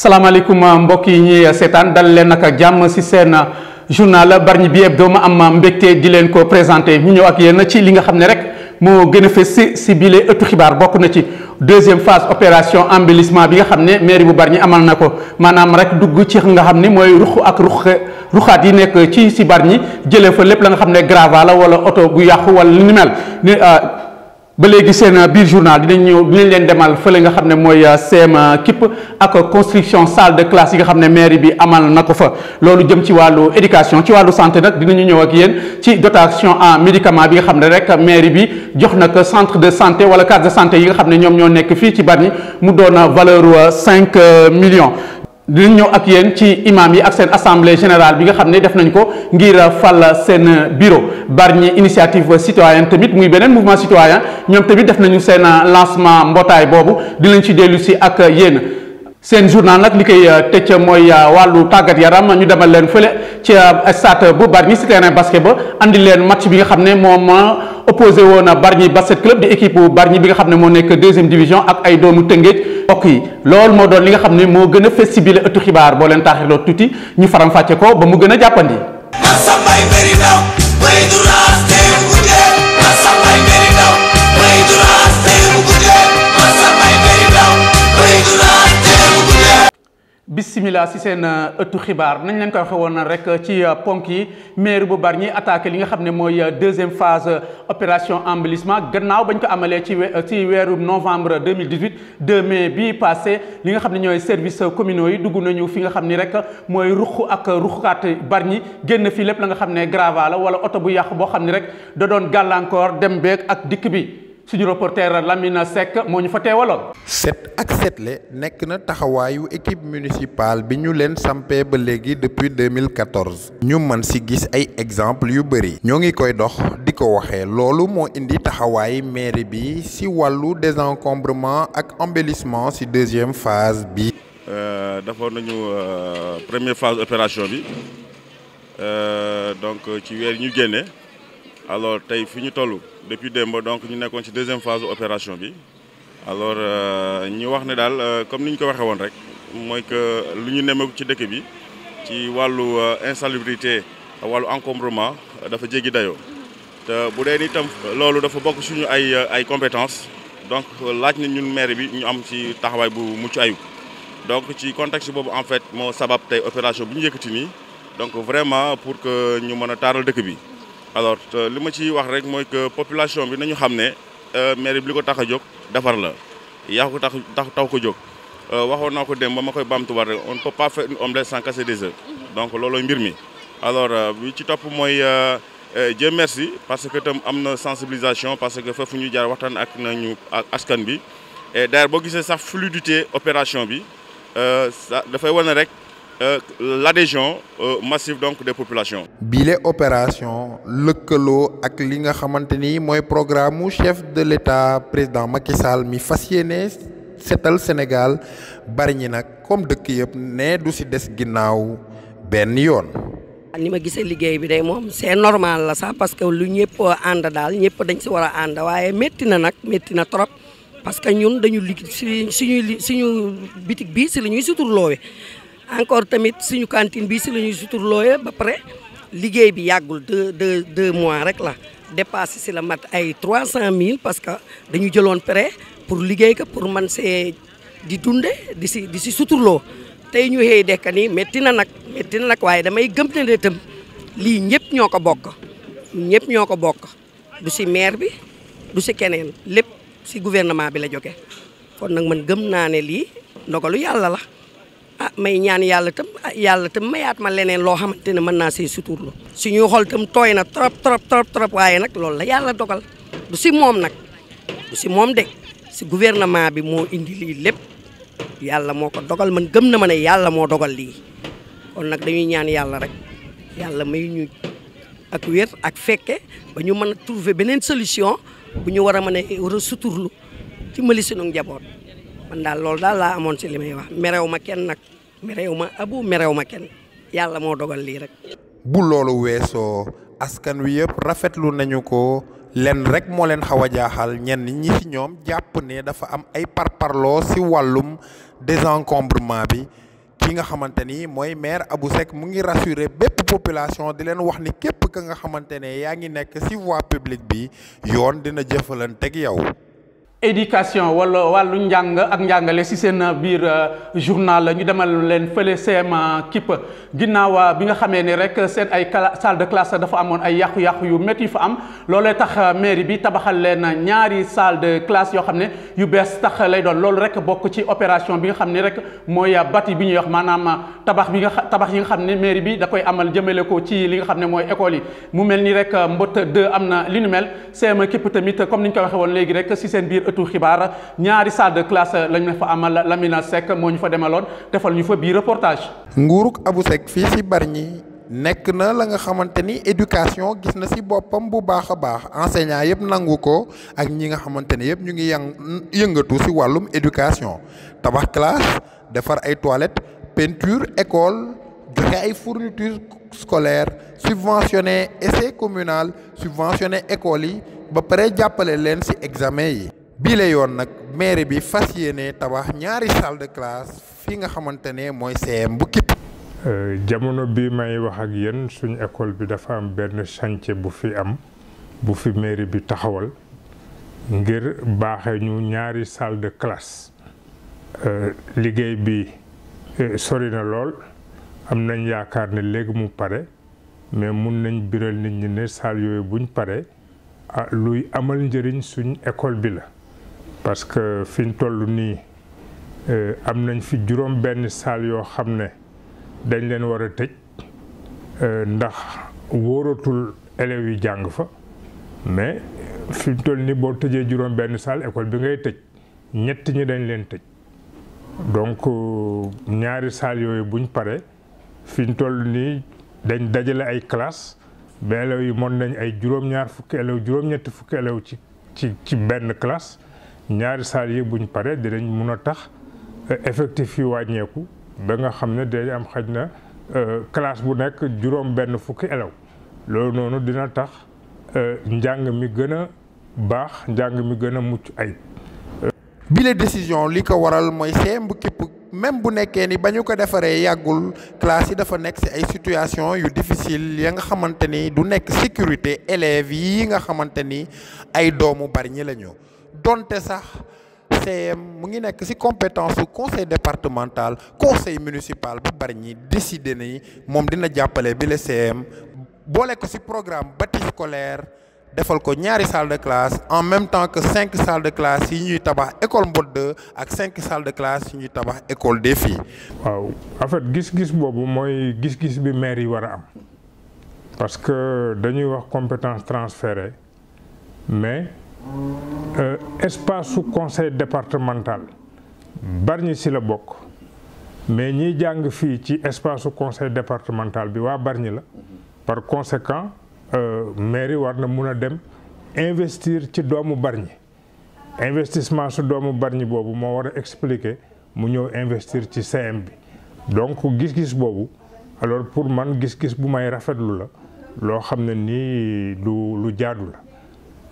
salaamaaleykum mbokk yi ñuy seetaan dal leen nag jàmm ci seen journal Bargny bi hebdo ma am mbégte di leen ko présenté ñu ñëw ak yéen ci li nga xam ne rek moo gën a fës ci bile ëttu xibaar bokk na ci deuxième phase opération embellissement bi nga xam ne mairie bu Bargny amal na ko maanaam rek dugg ci nga xam ne mooy ruq ak ruxaat yi nekk ci Bargny jëlee fa lépp la nga xam ne grava la wala oto bu yàqu wala li ni mel ba léegi seen biir journal dinañ leen demal fële nga xam ne mooy CM KIP ak construction salle de classe yi nga xam ne mairie bi amal na ko fa loolu jëm ci wàllu éducation ci wàllu santé nag dinañu ñëw ak yéen ci dotation en médicament bi nga xam ne rek mairie bi jox na ko centre de santé wala case de santé yi nga xam ne ñoom ñoo nekk fii ci Bargny mu doon valeur 5 millions. dinañ ñëw ak yéen ci imam yi ak seen assemblée générale bi nga xam ne def nañ ko ngir fal seen bureau Bargny initiative citoyenne tamit muy beneen mouvement citoyen ñoom tamit def nañu seen lancement mbootaay boobu dinañ ci dellu si ak yéen. seen journal nag li koy tëcc mooy wàllu tàggat yaram ñu demal leen fële ci stade bu Bargny si terrain basket ba andi leen match bi nga xam ne moom opposé woon Bargny basket club di équipe Bargny bi nga xam ne moo nekk deuxième division ak ay doomu Tëngéej mbokk yi loolu moo doon li nga xam ne moo gën a fës ci bile ëttu xibaar boo leen taaxirloo tuuti ñu faram fàcce ko ba mu gën a jàppandi. bismillah si seen ëttu xibaar nañ leen ko waxee woon rek ci ponk yi maire bu Bargny attaqué li nga xam ne mooy deuxième phase opération embellissement gannaaw bañ ko amalee ci weeru novembre 2018 2 mai bii passé li nga xam ne ñooy services communaux yi dugg nañu fi nga xam ni rek mooy ruq ak ruqaat Bargny génn fi lépp la nga xam ne grava la wala oto bu yàqu boo xam ni rek da doon gàllankoor dem beeg ak dikk bi. suñu reporter Lamine Seck moo ñu fa teewaloon. set ak setle nekk na taxawaayu équipe municipale bi ñu leen sampee ba léegi depuis 2014. ñu mën ci gis ay exemple yu bëri. ñoo ngi koy dox di ko waxee loolu moo indi taxawaayu mairie bi ci wàllu désencombrement ak embellissement ci deuxième phase bi. defoon nañu première phase opération bi donc ci weer ñu génne alors tey fi ñu toll. depuis démb donc ñu nekkoon ci deuxième phase opération bi alors ñu wax ne daal comme ni ñu ko waxee woon rek mooy que lu ñu nemmeeku ci dëkk bi ci wàllu insalubrité wàllu encombrement dafa jéggi dayoo te bu dee ni itam loolu dafa bokk suñu ay compétences donc laaj na ñun maire bi ñu am ci taxawaay bu mucc ayib donc ci contexte boobu en fait moo sabab tey opération bu ñu yëkkati nii donc vraiment pour que ñu mën a taaral dëkk bi. alors li ma ci wax rek mooy que population bi nañu xam ne mairie bi li ko tax a jóg defar la yaa ko tax ko jóg waxoon naa ko dem ba ma koy baamtuwaat rek on ne peut pas faire une omelette sans casser des œufs donc loolooy mbir mi. alors bi ci topp mooy Dieu merci parce que tam am na sensibilisation parce que foofu ñu jaar waxtaan ak nañu ak askan bi et d'ailleurs boo gisee sax fluidité opération bi dafay wane rek. L'adhésion massive donc des populations. bile opération lëkkaloo ak li nga xamante ni mooy programme mu chef de l'État président Macky Sall mi fas yéene setal Sénégal Bargny nag comme dëkk yëpp ne du ci des ginnaaw benn yoon. ni ma gisee liggéey bi day moom c'est normal la sax parce que lu ñëpp ànd daal ñëpp dañ ci war a ànd waaye métti na nag métti na trop parce que ñun dañu liggéey suñu bitig bi ci la ñuy suturloowe encore tamit suñu cantine bi si la ñuy suturlooyee ba pare liggéey bi yàggul deux mois rek la dépassé si la mat ay 300 000 parce que dañu jëloon prêt pour liggéey ko pour man see di dunde di si suturloo tey ñu xëy dekk nii métti na nag waaye damay gëm ne itam lii ñëpp ñoo ko bokk du si maire bi du si keneen lépp si gouvernement bi la jóge kon nag man gëm naa ne lii ndogalu yàlla la. may ñaan yàlla tam mayaat ma leneen loo xamante ne mën naa see suturlu suñuy xol tam tooy na trop waaye nag loolu la yàlla dogal du si moom nag du si moom de si gouvernement bi moo indi lii lépp yàlla moo ko dogal man gëm na ma ne yàlla moo dogal lii kon nag dañuy ñaan yàlla rek yàlla may ñu ak wér ak fekke ba ñu mën a trouver beneen solution bu ñu war a mën a war a suturlu ci mali sunu njaboot man daal loolu daal laa amoon ci li may wax merew ma kenn nag merew ma abu merew ma kenn yàlla moo dogal lii rek. bu loolu weesoo askan wi yëpp rafetlu nañu ko lenn rek moo leen xaw a jaaxal ñenn ñi ci ñoom jàpp ne dafa am ay parparloo ci wàllum désencombrement bi ki nga xamante ni mooy maire Abou Seck mu ngi rassurer bépp population di leen wax ni képp ka nga xamante ne yaa ngi nekk ci voie publique bi yoon dina jëfalanteeg yow. éducation wala wàllu njàng ak njàngale ci seen biir journal ñu demal leen fële CM Kipp ginnaaw bi nga xamee ni rek seen ay salle de classe dafa amoon ay yàqu-yàqu yu métti yu fa am loolee tax mairie bi tabaxal leen ñaari salle de classe yoo xam ne yu bees tax lay doon loolu rek bokk ci opération bi nga xam ne rek mooy bâti bi ñuy wax maanaam tabax yi nga xam ne mairie bi da koy amal jëmale ko ci li nga xam ne mooy école yi mu mel ni rek Mbot 2 am na li nu mel CM Kipp tamit comme ni ñu ko waxee woon léegi rek ci seen biir ëttu xibaar ñaari salle de classe lañu fa amal. Lamina Seck moo ñu fa demaloon defal ñu fa bii reportage. nguurug Abou Seck fii ci Bargny nekk na la nga xamante ni éducation gis na ci boppam bu baax a baax enseignant yëpp nangu ko ak ñi nga xamante ne yëpp ñu ngi yëngatu ci wàllum éducation tabax classe defar ay toilettes peinture école joxe ay fournitures scolaires subventionné essai communal subventionné école yi ba pare jàppale leen ci examen yi. bii la yoon nag mairie bi fas yéene tabax ñaari salle de classe fi nga xamante ne mooy CM bu Kipp. jamono bi may wax ak yéen suñ école bi dafa am benn chantier bu fi mairie bi taxawal ngir baaxee ñu ñaari salle de classe liggéey bi sori na lool am nañ yaakaar ne léegi mu pare mais mun nañ biral nit ñi ne salle yooyu buñ pare luy amal njëriñ suñ école bi la. parce que fi ñu toll nii am nañ fi juróom benn salle yoo xam ne dañ leen war a tëj ndax wóoratul élèves yi jàng fa mais fi ñu toll nii boo tëjee juróom benn salle école bi ngay tëj ñett ñi dañ leen tëj donc ñaari salle yooyu buñ pare fi ñu toll nii dañ dajale ay classe ba élèves yi mën nañ ay juróom-ñaar fukki élèves juróom-ñetti fukki élèves ci benn classe ñaari salle yi buñ pare dinañ mun a tax effectif yi wàññeeku ba nga xam ne dañ am xaj na classe bu nekk juróom benn fukki élèves loolu noonu dina tax njàng mi gën a baax njàng mi gën a mucc ayib. bile décision li ko waral mooy CM bu Kipp même bu nekkee ni ba ñu ko defaree yàggul classe yi dafa nekk ci ay situation yu difficile ya nga xamante ni du nekk sécurité élèves yi nga xamante ni ay doomu Bargny la ñu donte sax CM mu ngi nekk ci compétence su conseil départemental conseil municipal bu Bargny décidé ni moom dina jàppale bile CM boole ko ci programme bâti scolaire defal ko ñaari salle de classe en même temps que 5 salles de classe yi ñuy tabax école Mbot 2 ak 5 salles de classe yi ñuy tabax école des filles. waaw en fait gis-gis boobu mooy gis-gis bi maire yi war a am parce que dañuy wax compétence transférée mais espace su conseil départemental Bargny ci la bokk mais ñiy jàng fii ci espace su conseil départemental bi waa Bargny la par conséquent. mairie war na mun a dem investir ci doomu Bargny investissement su doomu Bargny boobu moo war a expliquer mu ñëw investir ci CM bi donc gis-gis boobu alors pour man gis-gis bu may rafetlu la loo xam ne nii lu jaadu la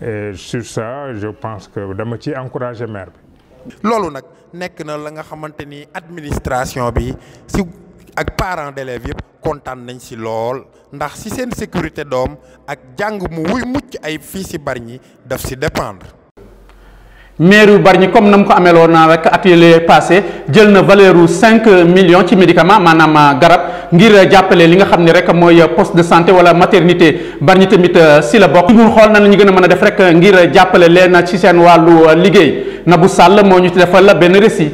et sur ça je pense que dama ci encourager maire bi. loolu nag nekk na la nga xamante ni administration bi si ak parents d'élèves yëpp kontaan nañ ci lool ndax ci seen sécurité doom ak jàng mu wuy mucc ay fii ci Bargny daf ci dépendre. maire yu Bargny comme na mu ko ameeloon na rek atelier passé jël na valeur u 5 millions ci médicament maanaam garab ngir jàppale li nga xam ne rek mooy poste de santé wala maternité Bargny tamit ci la bokk. ñu xool na la ñu gën a mën a def rek ngir jàppale leen ci seen wàllu liggéey Nabou Sall moo ñu ci defal benn récit.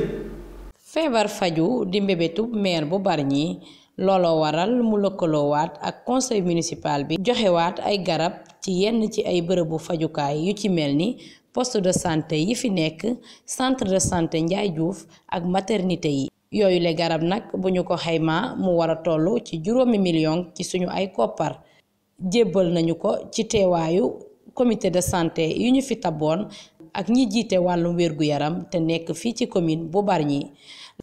feebar faju di mbébétu maire bu Bargny looloo waral mu lëkkaloowaat ak conseil municipal bi joxewaat ay garab ci yenn ci ay bërëbu fajukaay yu ci mel ni poste de santé yi fi nekk centre de santé Ndiaye Diouf ak maternité yi yooyu le garab nag bu ñu ko xaymaa mu war a toll ci 5 millions ci suñu ay koppar jébbal nañu ko ci teewaayu comité de santé yu ñu fi taboon ak ñi jiite wàllum wér-gu-yaram te nekk fii ci commune bu Bargny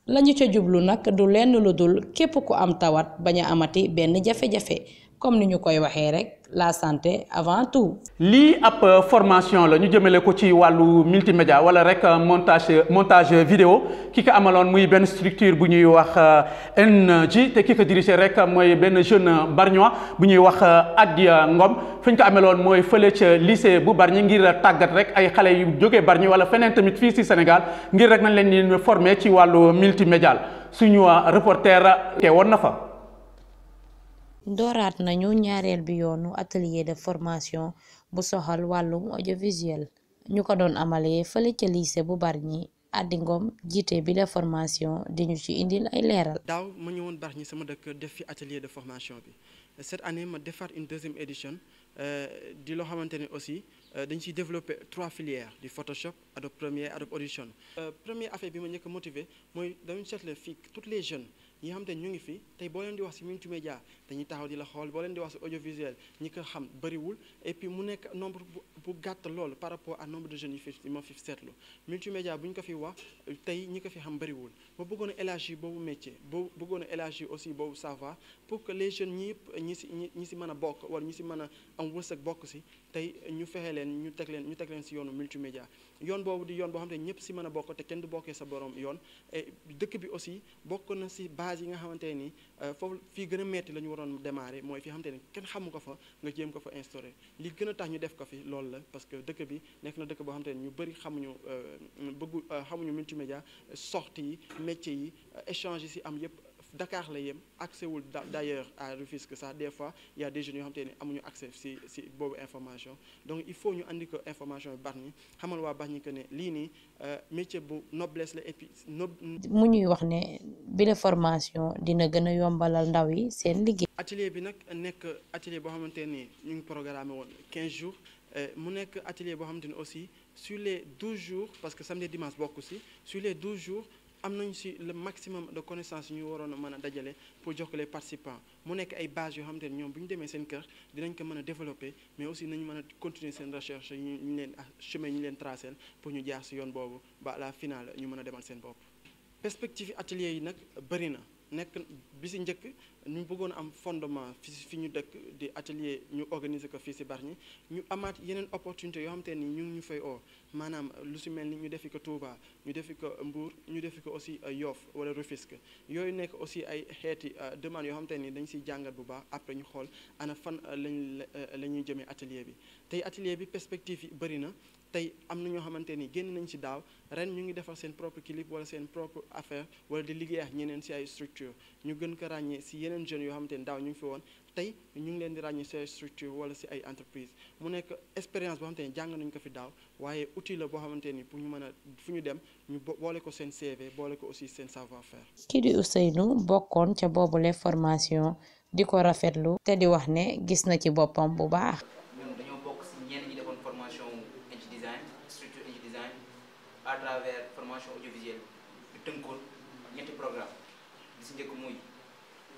lañu ca jublu nag du lenn lu dul képp ku am tawat bañ a amati benn jafe-jafe comme ni ñu koy waxee rek la santé avant tout. lii ab formation la ñu jëmale ko ci wàllu multimédia wala rek montage vidéo ki ko amaloon muy benn structure bu ñuy wax NJ te ki ko dirigé rek mooy benn jeune bargnois bu ñuy wax Adia Ngom fi ñu ko ameloon mooy fële ca lycée bu Bargny ngir tàggat rek ay xale yu jógee Bargny wala feneen tamit fii ci Sénégal ngir rek nañ leen di former ci wàllu multimédia suñu reporter te woon na fa. dooraat nañu ñaareel bi yoonu atelier de formation bu soxal wàllum audiovisuel ñu ko doon amalee fële ca lycée bu Bargny. Adi Ngom jiite bi la formation di ñu ci indil ay leeral. daaw ma ñëwoon Bargny sama dëkk def fi atelier de formation bi cette année ma defaat une deuxième édition di loo xamante ne aussi dañ ciy développer 3 filières di Photoshop Adobe Premiere Adobe Audition. Première affaire bi ma njëkk a motiver mooy dañu seetlu fii toutes les jeunes ñi nga xamante ne ñu ngi fi tey boo leen di wax ci multimédia dañuy taxaw di la xool boo leen di wax ci audiovisuel ñi ko xam bëriwul et puis mu nekk nombre bu gàtt loolu par rapport à nombre de jeunes yi ma fi seetlu multimédia bu ñu ko fi wax tey ñi ko fi xam bëriwul ma bëggoon a élargir boobu métier bëggoon a élargir aussi boobu savoir pour que les jeunes ñi yëpp ñi ci mën a bokk wala ñi ci mën a am wërsëg bokk ci tey ñu fexe leen ñu teg leen ci yoonu multimédia yoon boobu di yoon boo xam ne ñëpp ci mën a bokk te kenn du bokkee sa borom yoon et dëkk bi aussi bokk na ci base yi nga xamante ni foofu fii gën a metti la ñu waroon démarrer mooy fi xamante ni kenn xamu ko fa nga jéem ko fa instaurer li gën a tax ñu def ko fi loolu la parce que dëkk bi nekk na dëkk boo xamante ni ñu bëri xamuñu multimédia sortie yi métier yi échange yi ci am yëpp Dakar la yem accès wul d'ailleurs à Rufisque ça des fois il y a des jeunes yoo xamante ni amuñu accès ci boobu information donc il faut ñu andi ko information bi Bargny xamal waa Bargny que ne lii nii métier bu noblesse la et puis mu ñuy wax ne bi la formation dina gën a yombalal ndaw yi seen liggéey. atelier bi nag nekk atelier boo xamante ni ñu ngi programmé woon 15 jours mu nekk atelier boo xamante ni aussi sur les 12 jours parce que samedi dimanche bokk ci sur les 12 jours. am nañu ci le maximum de connaissances yu ñu waroon a mën a dajale pour jox ko les participants mu nekk ay bases yoo xamante ne ñoom bu ñu demee seen kër dinañ ko mën a développer mais aussi nañu mën a continuer seen recherche ñu leen chemin ñu leen tracé pour ñu jaar ci yoon boobu ba à la finale ñu mën a demal seen bopp. perspective yi atelier yi nag bëri na nekk bi ci njëkk ñu bëggoon am fondement fi ñu dëkk di atelier ñu organiser ko fii ci Bargny ñu amaat yeneen opportunité yoo xamante ni ñu ngi ñu fay oo maanaam lu ci mel ni ñu defi ko Touba ñu defi ko Mbour ñu defi ko aussi Yoff wala Rufisque yooyu nekk aussi ay xeeti demande yoo xamante ni dañ ciy jàngat bu baax après ñu xool ana fan la ñuy jëmee atelier bi tey atelier bi perspective yi bëri na tey am na ñoo xamante ni génn nañ ci daaw ren ñu ngi defar seen propre clip wala seen propre affaire wala di liggéey ak ñeneen ci ay structure ñu gën ko ràññee ci yeneen jeunes yoo xamante ni daaw ñu ngi fi woon tey ñu ngi leen di ràññee ci ay structure wala ci ay entreprise mu nekk expérience boo xamante ni jàng nañ ko fi daaw waaye outil la boo xamante ni pour ñu mën a fu ñu dem ñu boole ko seen CV boole ko aussi seen savoir faire. kii di Ousseynou bokkoon ca boobule formation di ko rafetlu te di wax ne gis na ci boppam bu baax. à travers formation audiovisuelle bi tënkoon ñetti programme bi ci njëkk muy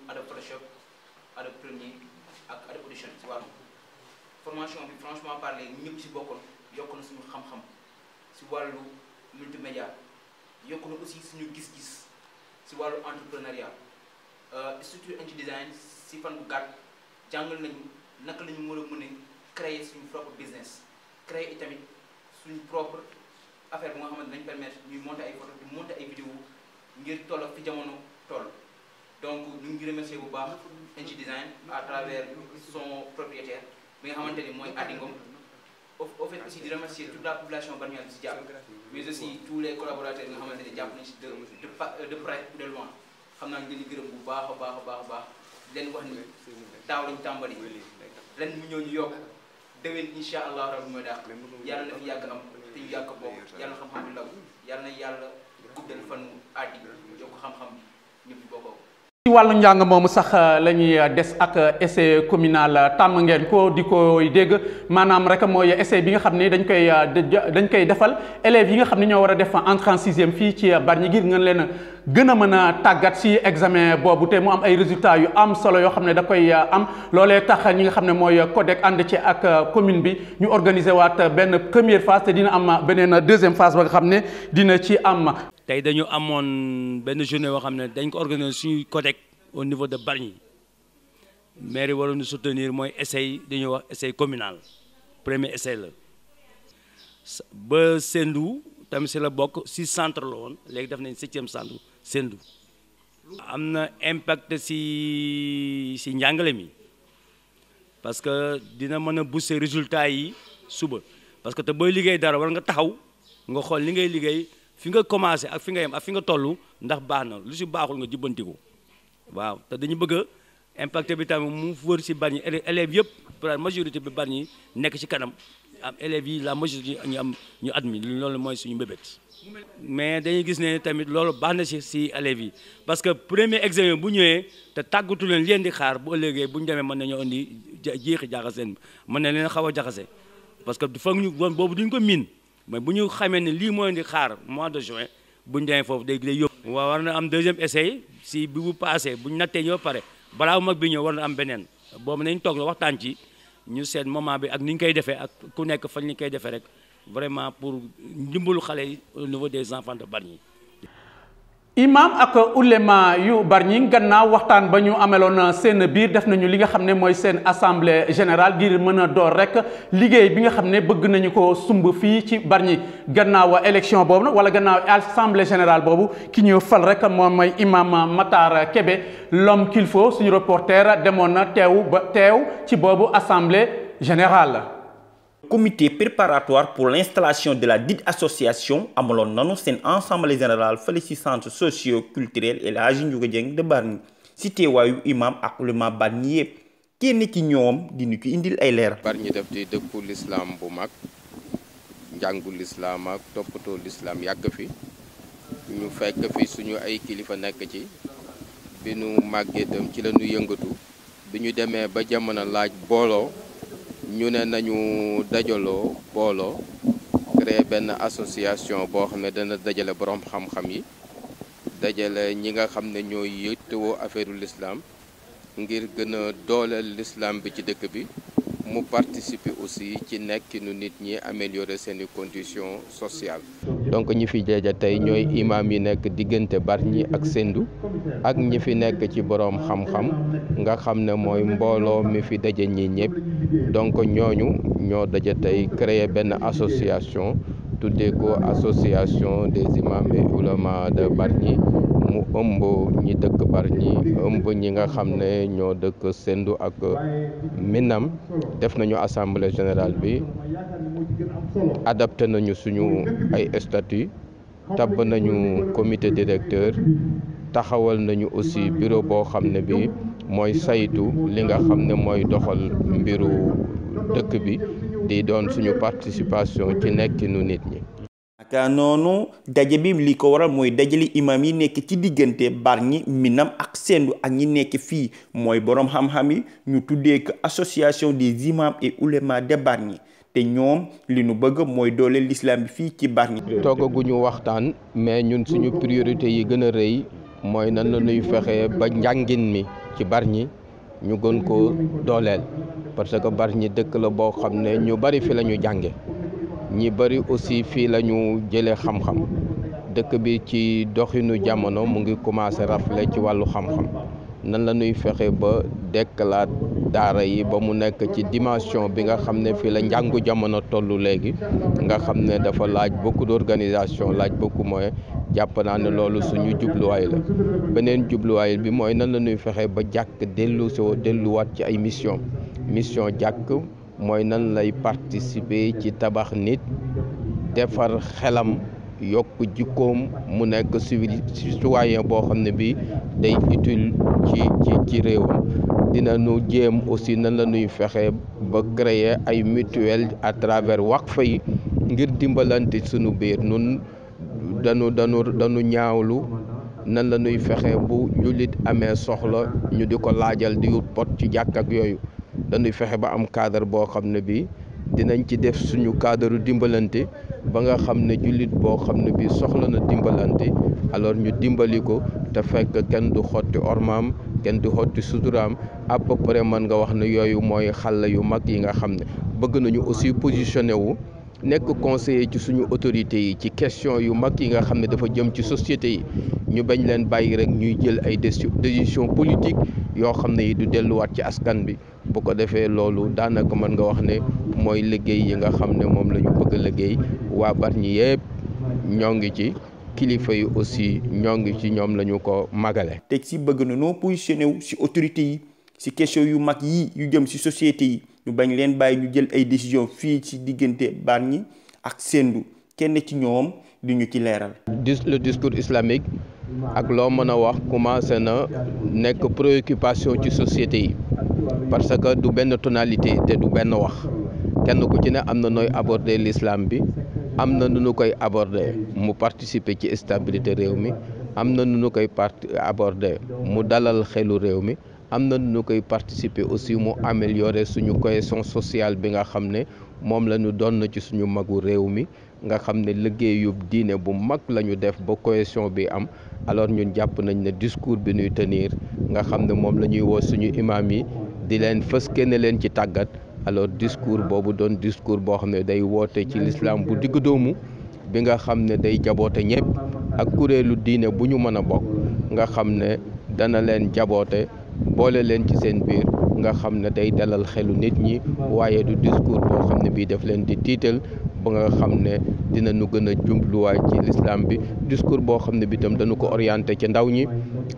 Adobe Photoshop Adobe Premiere ak Adobe Audition ci wàllu formation bi franchement parler ñëpp ci bokkoon yokk na suñu xam-xam ci wàllu multimédia yokk na aussi suñu gis-gis ci wàllu entrepreneuriat structure Inti Design ci fan bu gàtt jàngal nañu naka la ñu mën a créer suñu propre business créer itamit suñu propre affaire bu nga xamante dañ permettre ñuy monter ay photo di monter ay vidéo ngir toll fi jamono toll donc ñu ngi remercier bu baax Inti Design à travers son propriétaire bi nga xamante ni mooy Adi Ngom au fait aussi di remercier toute la population bargnoise bi si jàpp mais aussi tous les collaborateurs yi nga xamante ni jàpp nañ si de près ou de loin xam naa ñu leen di gërëm bu baax a baax a baax a baax leen wax ni daaw lañ tàmbali ren mu ñëw ñu yokk déwén incha allah rabbi mooy daax yàlla na fi yàgg am te ñu yàgg bokk yàlla xam-xam bi law yàlla na yàlla guddal fanu Adi yokk xam-xam ñëpp bokkoo. ci wàllu njàng moomu sax la ñuy des ak essai communal tàmm ngeen ko di koy dégg maanaam rek mooy essai bi nga xam ne dañ koy defal élèves yi nga xam ne ñoo war a def entrée en sixième fii ci Bargny ngir ngeen leen gën a mën a tàggat si examen boobu te mu am ay résultats yu am solo yoo xam ne da koy am loolee tax ñi nga xam ne mooy CODEC ànd ci ak commune bi ñu organiser waat benn première phase te dina am beneen deuxième phase ba nga xam ne dina ci am. tey dañu amoon benn journée boo xam ne dañ ko organiser suñu CODEC au niveau de Bargny maire yi waroon soutenir mooy essai dañuy wax essai communal premier essai la ba Sendou tamit si la bokk 6 centre la woon léegi def nañ 7e centre Sendou am na impact si njàngale mi parce que dina mën a booster résultat yi suba parce que te booy liggéey dara war nga taxaw nga xool li ngay liggéey fi nga commencé ak fi nga yem ak fi nga toll ndax baax na lu si baaxul nga jubbantiku waaw te dañu bëgg a impact bi tamit mu wër si Bargny élèves yëpp pour majorité bi Bargny nekk ci kanam am élèves yi la majorité ñu admis loolu mooy suñu mbébét. mais dañuy gis ne tamit loolu baax na si élèves yi parce que premier examen bu ñëwee te tàggatu leen di xaar bu ëllëgee bu ñu demee mën nañoo indi jeexi jaxaseen mën na leen xaw a jaxase parce que foog ñu woon boobu duñ ko miin mais bu ñu xamee ne lii moo indi xaar mois de juin bu ñu demee foofu day yóbbu. waaw war na am 2e essai si bi bu passé bu ñu nattee ñoo pare balaa mag bi ñëw war na am beneen boobu nañ toog la waxtaan ci ñu seet moment bi ak ni ñu koy defee ak ku nekk fan ñu koy defee rek vraiment pour ndimbalu xale yi au niveau des enfants de Bargny. imam ak ulema yu Bargny gannaaw waxtaan ba ñu ameloon seen biir def nañu li nga xam ne mooy seen assemblée générale ngir mën a door rek liggéey bi nga xam ne bëgg nañu ko sumb fii ci Bargny gannaaw élection boobu nag wala gannaaw assemblée générale boobu ki ñu fal rek moom mooy imam Matar Kébé l'homme qu'il faut suñu reporter demoon na teew ci boobu assemblée générale. Comité préparatoire pour l'installation de la dite association amaloon nanu seen assemblée générale fële ci centre socio-culturel El Hadji Ndiouga Dieng de Bargny ci teewaayu imam ak ulema Bargny yëpp kenn ci ñoom dinu ci indil ay leer. Bargny def di dëkku l'islam bu mag njàngu l'islam ak toppatoo l'islam yàgg fi ñu fekk fi suñu ay kilifa nekk ci bi nu màggee tam ci la ñu yëngatu bi ñu demee ba jamono laaj booloo ñu ne nañu dajaloo booloo créer benn association boo xam ne dana dajale borom xam-xam yi dajale ñi nga xam ne ñooy yittewoo affaire l'islam ngir gën a dooleel l'islam bi ci dëkk bi mu participer aussi ci nekkinu nit ñi améliorer seeni conditions sociales. donc ñi fi jeeja tey ñooy imam yi nekk diggante Bargny ak Sendou ak ñi fi nekk ci borom xam-xam nga xam ne mooy mbooloo mi fi daje ñi ñëpp donc ñooñu ñoo daje tey créer benn association tuddee ko association des imams et oulémas de Bargny mu ëmb ñi dëkk Bargny ëmb ñi nga xam ne ñoo dëkk Sendou ak Minam. def nañu assemblée générale bi adapté nañu suñu ay statut tabb nañu comité directeur taxawal nañu aussi bureau boo xam ne bi mooy saytu li nga xam ne mooy doxal mbiru dëkk bi di doon suñu participation ci nekkinu nit ñi. naka noonu daje bi li ko waral mooy dajale imam yi nekk ci diggante Bargny Minam ak Sendou ak ñi nekk fii mooy borom xam-xam yi ñu tuddee ko association des imams et oulémas de Bargny te ñoom li nu bëgg mooy doole l'islam bi fii ci Bargny. toogaguñu waxtaan mais ñun suñu priorité yi gën a rëy mooy nan la ñuy fexe ba njàngin mi ci Bargny ñu gën ko dooleel parce que Bargny dëkk la boo xam ne ñu bari fi la ñu jànge ñi bari aussi fii la ñu jëlee xam-xam dëkk bi ci doxinu jamono mu ngi commencé rafle ci wàllu xam-xam nan la ñuy fexe ba dekkalaat daara yi ba mu nekk ci dimension bi nga xam ne fii la njàngu jamono tollu léegi nga xam ne dafa laaj beaucoup d'organisation laaj beaucoup moyen jàpp naa ne loolu suñu jubluwaay la beneen jubluwaay bi mooy nan la ñuy fexe ba jàkk delluwaat ci ay mission jàkk mooy nan lay participer ci tabax nit defar xelam yokk jikkoom mu nekk citoyen boo xam ne bi day utile ci réewam dinañu jéem aussi nan la ñuy fexe ba créer ay mutuelle à travers waqf yi ngir dimbalante suñu biir nun dañu ñaawlu nan la ñuy fexe bu jullit amee soxla ñu di ko laajal di wut pot ci jàkk ak yooyu dañuy fexe ba am cadre boo xam ne bi dinañ ci def suñu cadre dimbalante ba nga xam ne jullit boo xam ne bi soxla na dimbalante alors ñu dimbali ko te fekk kenn du xotti ormaam kenn du xotti suturaam à peu près mën nga wax ne yooyu mooy xàll yu mag yi nga xam ne bëgg nañu aussi positionné wu nekk conseiller ci suñu autorités yi ci question yu mag yi nga xam ne dafa jëm ci société yi ñu bañ leen bàyyi rek ñuy jël ay décision politique yoo xam ne yi du delluwaat ci askan bi bu ko defee loolu daanaka mën nga wax ne mooy liggéey yi nga xam ne moom la ñu bëgg a liggéey waa Bargny yëpp ñoo ngi ci kilifa yi aussi ñoo ngi ci ñoom la ñu ko magale. teg si bëgg na noo positionné wu si autorités yi si question yu mag yi yu jëm si société yi ñu bañ leen bàyyi ñu jël ay décision fii ci diggante Bargny ak Sendou kenn ci ñoom di ñu ci leeral. le discours islamique ak loo mën a wax commencé na nekk préoccupation ci société yi parce que du benn tonalité te du benn wax kenn ku ci ne am na nooy aborder l'islam bi am na nu nu koy aborder mu participer ci stabilité réew mi am na nu nu koy aborder mu dalal xelu réew mi am na nu nu koy participer aussi mu améliorer suñu cohésion sociale bi nga xam ne moom la ñu doon ci suñu magu réew mi nga xam ne liggéeyu diine bu mag la ñu def ba cohésion bi am alors ñun jàpp nañ ne discours bi ñuy tenir nga xam ne moom la ñuy woo suñu imam yi di leen fës kenn leen ci tàggat alors discours boobu doon discours boo xam ne day woote ci l'islam bu digg doomu bi nga xam ne day jaboote ñëpp ak kuréelu diine bu ñu mën a bokk nga xam ne dana leen jaboote boole leen ci seen biir nga xam ne day dalal xelu nit ñi waaye du discours boo xam ne bii daf leen di tiital ba nga xam ne dinañu gën a jubluwaay ci l'islam bi discours boo xam ne bi tam dañu ko orienté ci ndaw ñi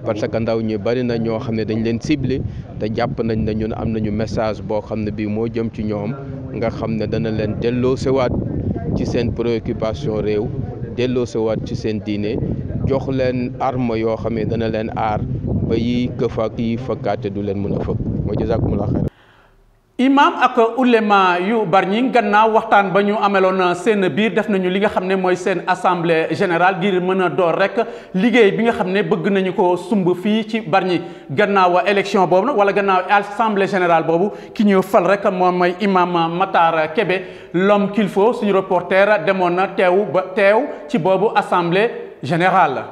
parce que ndaw ñi bari na ñoo xam ne dañ leen ciblé te jàpp nañ ne ñun am nañu message boo xam ne bii moo jëm ci ñoom nga xam ne dana leen delloo sewaat ci seen préoccupation réew delloo sewaat ci seen diine jox leen arme yoo xam ne dana leen aar ba yi këf ak yi fëkkaate du leen mën a fëkk wa jazakumullah xayran. imam ak ulema yu Bargny gannaaw waxtaan ba ñu ameloon seen biir def nañu li nga xam ne mooy seen assemblée générale ngir mën a door rek liggéey bi nga xam ne bëgg nañu ko sumb fii ci Bargny gannaaw élection boobu nag wala gannaaw assemblée générale boobu ki ñu fal rek moom mooy imam Matar Kébé l'homme qu'il faut suñu reporter demoon na teew ci boobu assemblée générale.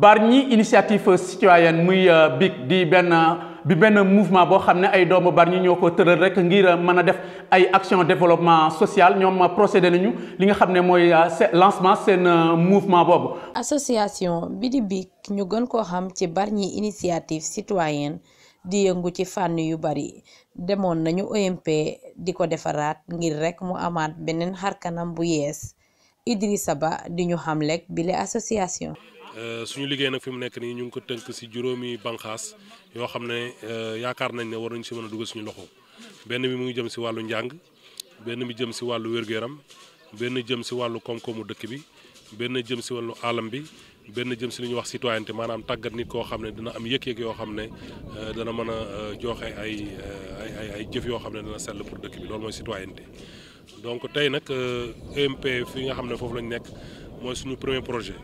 Bargny initiative citoyenne muy BIC di benn mouvement boo xam ne ay doomu Bargny ñoo ko tëral rek ngir mën a def ay action développement social ñoom procédé nañu li nga xam ne mooy lancement seen mouvement boobu. association bi di BIC ñu gën koo xam ci Bargny initiative citoyenne di yëngu ci fànn yu bari demoon nañu OMP di ko defaraat ngir rek mu amaat beneen xarkanam bu yees Idrissa Ba di ñu xamlek bile association. suñu liggéey nag fi mu nekk nii ñu ngi ko tënk ci juróomi banqaas yoo xam ne yaakaar nañ ne war nañ ci mën a dugal suñu loxo benn bi mu ngi jëm ci wàllu njàng benn bi jëm ci wàllu wér-gu-yaram benn jëm ci wàllu koom-koomu dëkk bi benn jëm ci wàllu alam bi benn jëm ci li ñuy wax citoyenneté maanaam tàggat nit koo xam ne dina am yëg-yëg yoo xam ne dana mën a joxe ay jëf yoo xam ne dana sell pour dëkk bi loolu mooy citoyenneté donc tey nag EMP fi nga xam ne foofu lañ nekk mooy suñu premier projet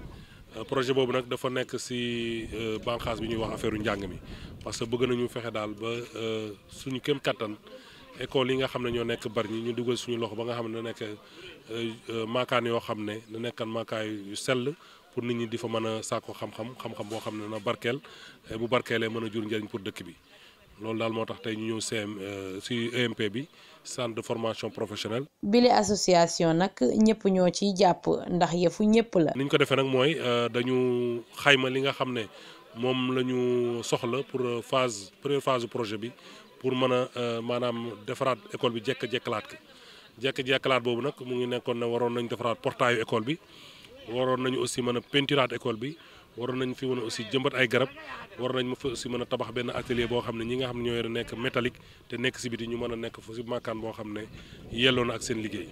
boobu nag dafa nekk ci banqaas bi ñuy wax affaire njàng mi parce que bëgg nañu fexe daal ba suñu kéem kattan école yi nga xam ne ñoo nekk Bargny ñu dugal suñu loxo ba nga xam ne da nekk maakaan yoo xam ne da nekkan maakaan yu sell pour nit ñi di fa mën a sàkku xam-xam boo xam ne na barkeel bu barkeelee mën a jur njëriñ pour dëkk bi loolu daal moo tax tey ñu ñëw ci EMP bi centre de formation professionnelle. bile association nag ñëpp ñoo ciy jàpp ndax yëfu ñëpp la. ni ñu ko defee nag mooy dañu xayma li nga xam ne moom la ñu soxla pour première phase du projet bi pour mën a maanaam defaraat école bi jekk-jekkalaat boobu nag mu ngi nekkoon ne waroon nañ defaraat portaayu école bi waroon nañu aussi mën a peinturaat école bi. waroon nañ fi mën a aussi jëmbat ay garab waroon nañ fa aussi mën a tabax benn atelier boo xam ne ñi nga xam ne ñoo nekk métallique te nekk ci biti ñu mën a nekk fa ci makkaan boo xam ne yelloo na ak seen liggéey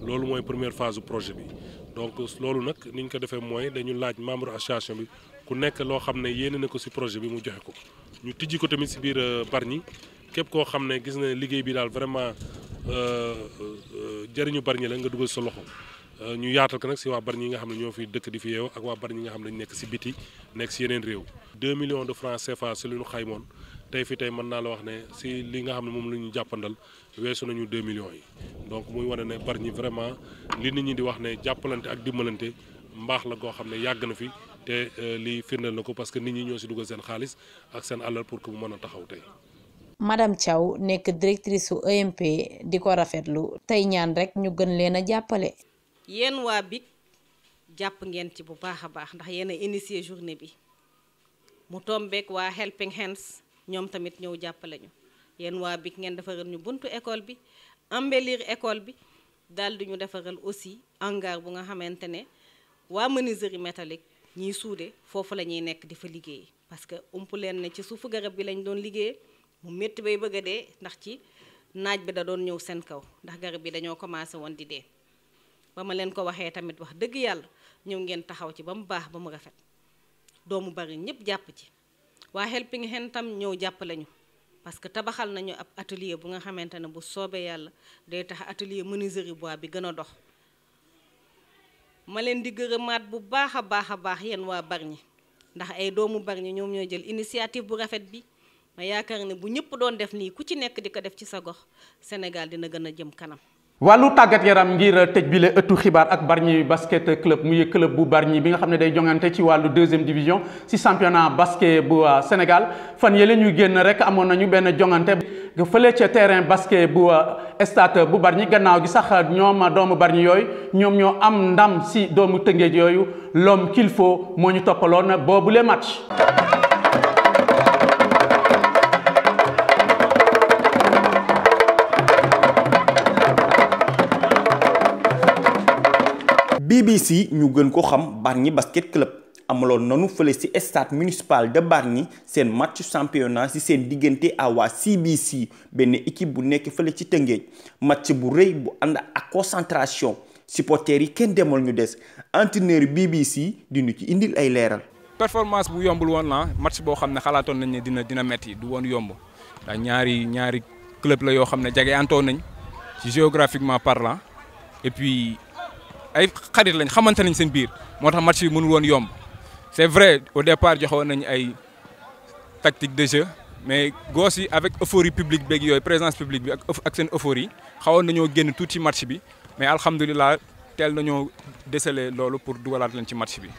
loolu mooy première phase du projet bi donc loolu nag ni ñu ko defee mooy dañu laaj membre association bi ku nekk loo xam ne yéene na ko ci projet bi mu joxe ko ñu tijji ko tamit ci biir Bargny képp koo xam ne gis na liggéey bi daal vraiment jëriñu Bargny la nga dugal sa loxo ñu yaatal ko nag ci waa Bargny yi nga xam ne ñoo fi dëkk di fi yeew ak waa Bargny yi nga xam ne dañu nekk ci biti nekk ci yeneen réew 2 millions de francs CFA ci li ñu xaymoon tey mën naa la wax ne ci li nga xam ne moom la ñu jàppandal weesu nañu 2 millions yi donc muy wane ne Bargny vraiment li nit ñi di wax ne jàppalante ak dimbalante mbaax la goo xam ne yàgg na fi te li firndeel na ko parce que nit ñi ñoo ci dugal seen xaalis ak seen alal pour que mu mën a taxaw tey madame Thiaw nekk directrice su EMP di ko rafetlu tey ñaan rek ñu gën leen a jàppale. yéen waa BIC jàpp ngeen ci bu baax a baax ndax yéen a initié journée bi mu tombeek waa Helping Hands ñoom tamit ñëw jàppale ñu yéen waa BIC ngeen defaral ñu buntu école bi embellir école bi daal di ñu defaral aussi hangar bu nga xamante ne waa menuiserie métallique ñiy suude foofu la ñuy nekk di fa liggéey parce que ump leen ne ci suufu garab bi lañ doon liggéey mu métti bay bëgg a dee ndax ci naaj bi da doon ñëw seen kaw ndax garab bi dañoo commencé woon di dee ba ma leen ko waxee tamit wax dëgg yàlla ñëw ngeen taxaw ci ba mu baax ba mu rafet doomu bari ñëpp jàpp ci waa Helping Hand tam ñëw jàppale ñu parce que tabaxal nañu ab atelier bu nga xamante ne bu soobee yàlla day tax atelier menuiserie bois bi gën a dox ma leen di gërëmaat bu baax a baax yéen waa Bargny ndax ay doomu Bargny ñoom ñoo jël initiative bu rafet bi ma yaakaar ne bu ñëpp doon def nii ku ci nekk di ko def ci sa gox Sénégal dina gën a jëm kanam. wàllu tàggat yaram ngir tëj bi la ëttu xibaar ak Bargny basket club muy club bu Bargny bi nga xam ne day jongante ci wàllu 2e division ci championnat basket bu Sénégal fan yële ñu génn rek amoon nañu benn jongante fële ca terrain basket bu stade bu Bargny gannaaw gi sax ñoom doomu Bargny yooyu ñoom ñoo am ndam ci doomu Tëngéej yooyu l'homme qu'il faut moo ñu toppaloon boobule match. BBC ñu gën ko xam Bargny basket club amaloon nanu fële ci stade municipal de Bargny seen match championnat ci seen diggante à waa CBC benn équipe bu nekk fële ci Tëngéej match bu rëy bu ànd ak concentration supporters yi kenn demal ñu des entraîneur BBC dinu ci indil ay leeral. performance bu yombul woon la match boo xam ne xalaatoon nañ ne dina metti du woon yomb ndax ñaari club la yoo xam ne jege antoo nañ ci géographiquement parlant et puis. ay xarit lañ xamante nañ seen biir moo tax match bi mënul woon yomb c'est vrai au départ joxoon nañ ay tactique de jeu mais gos yi avec euphorie publique beeg yooyu présence publique bi ak seen euphorie xawoon nañoo génn tuuti ci match bi mais alhamdulilah teel nañoo déceler loolu pour dugalaat leen ci match bi.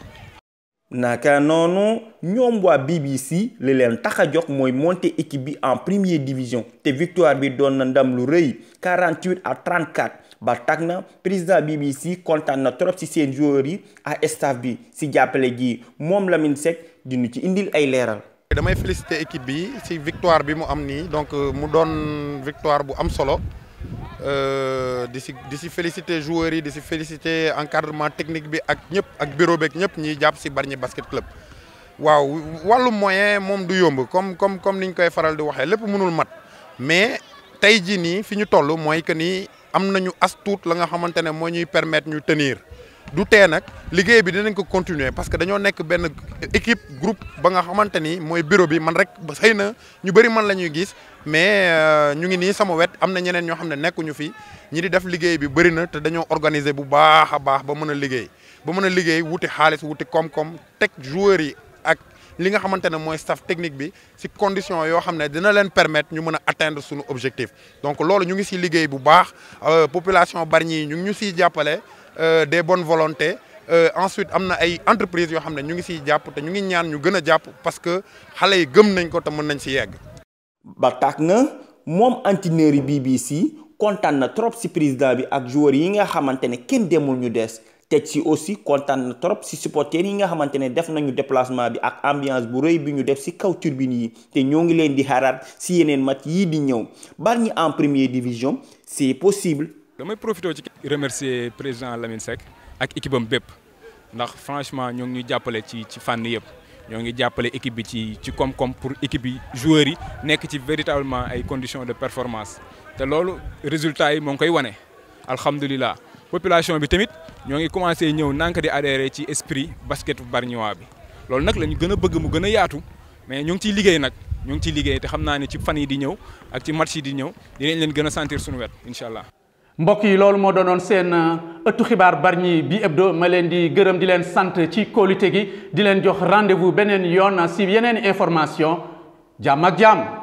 naka noonu ñoom waa BBC li leen tax a jox mooy monter équipe bi en première division te victoire bi doon na ndam lu rëy 48-34. ba tax na président BBC kontaan na trop ci seen joueurs yi ak staff bi ci jàppale gi moom Lamine Seck dinu ci indil ay leeral. damay féliciter équipe bi ci victoire bi mu am nii donc mu doon victoire bu am solo di ci féliciter joueurs yi di ci féliciter encadrement technique bi ak ñëpp ak bureau beeg ñëpp ñiy jàpp ci Bargny basket club. waaw wàllu moyen moom du yomb comme niñ koy faral di waxee lépp mënul mat mais tey jii nii fi ñu toll mooy que ni. am nañu as tuut la nga xamante ne moo ñuy permettre ñu tenir du tee nag liggéey bi dinañ ko continuer parce que dañoo nekk benn équipe groupe ba nga xamante ni mooy bureau bi man rek xëy na ñu bëri man la ñuy gis mais ñu ngi nii sama wet am na ñeneen ñoo xam ne nekkuñu fi ñi di def liggéey bi bëri na te dañoo organiser bu baax a baax ba mën a liggéey wuti xaalis wuti koom-koom teg joueurs yi ak li nga xamante ne mooy staff technique bi ci condition yoo xam ne dina leen permettre ñu mën a atteindre suñu objectif donc loolu ñu ngi ci liggéey bu baax population Bargny ñu ngi ñu ciy jàppale des bonnes volontés ensuite am na ay entreprises yoo xam ne ñu ngi ciy jàpp te ñu ngi ñaan ñu gën a jàpp parce que xale yi gëm nañ ko te mën nañ ci yegg. ba tax na moom entraîneur yi BBC kontaan na trop ci président bi ak joueurs yi nga xamante ne kenn demul ñu des. teg ci aussi kontaan na trop ci supporters yi nga xamante ne def nañu déplacement bi ak ambiance bu rëy bi ñu def ci kaw turbine yi te ñoo ngi leen di xaaraat ci yeneen match yii di ñëw Bargny en première division c'est possible. damay profiter ci remercier président Lamine Seck ak équipe am bépp ndax franchement ñoo ngi ñu jàppale ci fànn yëpp ñoo ngi jàppale équipe bi ci koom-koom pour équipe bi joueurs yi nekk ci véritablement ay conditions de performance te loolu résultat yi moo ngi koy wane alhamdulilah. population bi tamit ñoo ngi commencé ñëw nank di adhérer ci esprit basket bargnois bi loolu nag la ñu gën a bëgg mu gën a yaatu mais ñu ngi ciy liggéey nag ñu ngi ciy liggéey te xam naa ne ci fan yi di ñëw ak ci match yi di ñëw dinañ leen gën a sentir suñu wet incha allah. mbokk yi loolu moo doonoon seen ëttu xibaar Bargny bi hebdo ma leen di gërëm di leen sant ci kóolute gi di leen jox rendez-vous beneen yoon si yeneen information jàmm ak jàmm.